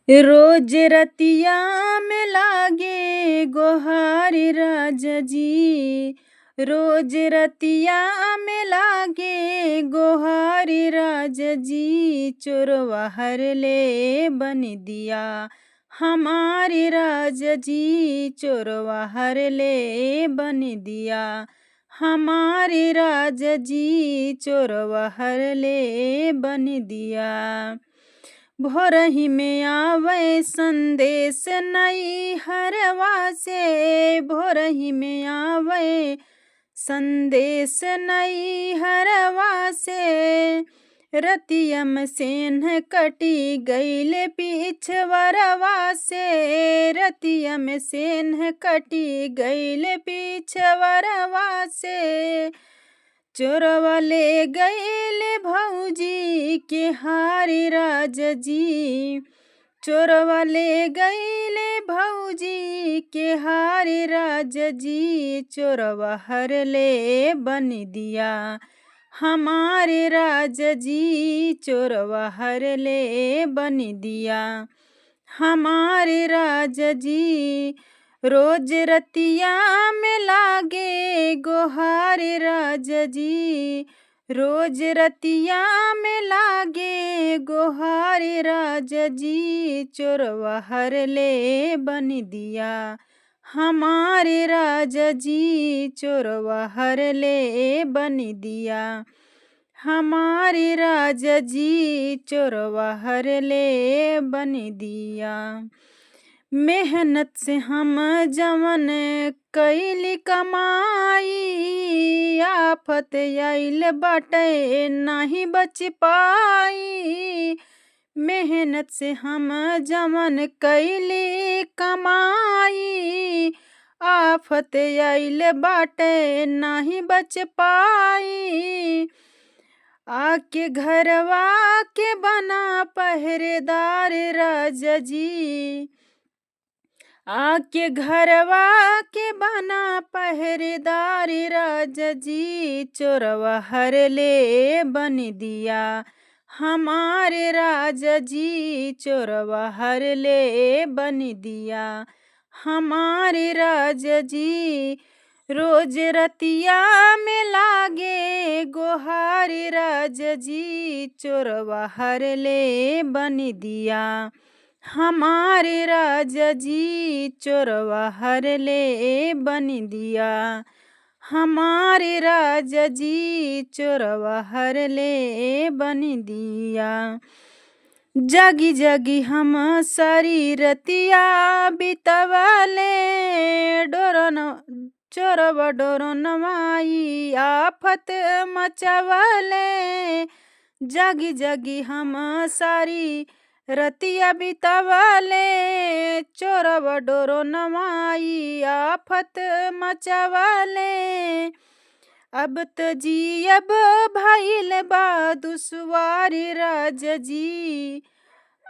रोज रतिया में लागे गोहारी राजा जी। रोज रतिया में लागे गोहारी राजा जी। चोरवा हर ले बन दिया हमारे राजा जी। चोरवा हर ले बन दिया हमारे राजा जी। चोरवा हर ले बन दिया। भोरही में आवे संदेश नई हरवा से। भोरही में आवे संदेश नई हरवा से। रतियम सेन कटी गईल पीछवरवा से। रतियम सेन कटी गईल पीछवरवा से। चोरवा ले गईल भौजी के हारी राजा जी। चोरवा ले गईल भौजी के हारी राजा जी। चोरवा हर ले बन दिया हमारे राजा जी। चोरवा हर ले बन दिया हमारे राजा जी। रोज रतिया में लागे गोहारे राजा जी। रोज रतिया में लागे गोहारे राजा जी। चोरवा हर ले बन दिया हमारे राजा जी। चोरवा हर ले बन दिया हमारे राजा जी। चोरवा हर ले बन दिया। मेहनत से हम जवन कैली कमाई। आफत आइल बाटे नहीं बच पाई। मेहनत से हम जवन कैली कमाई। आफत आइल बाटे नहीं बच पाई। आके घरवा के बना पहरेदार राजा जी। आके घरवा के बना पहरेदार राजा जी। चोरवा हर ले बन दिया हमारे राजा जी। चोरवा हर ले बन दिया हमारे राजा जी। रोज रतिया में लागे गोहारी राजा जी। चोरवा हर ले बन दिया हमारे राजा जी। चोरवा हर ले बन दिया हमारे राजा जी। चोरवा हर ले बन दिया। जगी जगी हम सारी रतिया बितवले। चोरवा डोरो नवाई आफत मचवले। जगी जगी हम सारी रतिया बितवले। चोरवा डोरो नवाई आफत मचवले। अब तो जी अब भइल बा दुश्वारी राजा जी।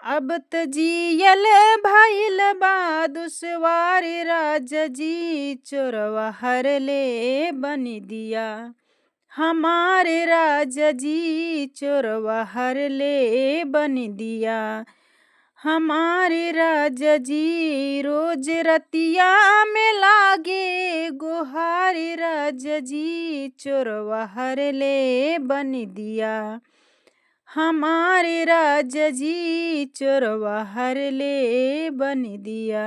अब तो जियल भइल बा दुश्वारी राजा जी। चोरवा हर ले बन दिया हमारे राजा जी। चोरवा हर ले बन दिया हमारे राजा जी। रोज रतिया में लागे गोहारी राजा जी। चोरवा हर ले बन दिया हमारे राजा जी। चोरवा हर ले बन दिया।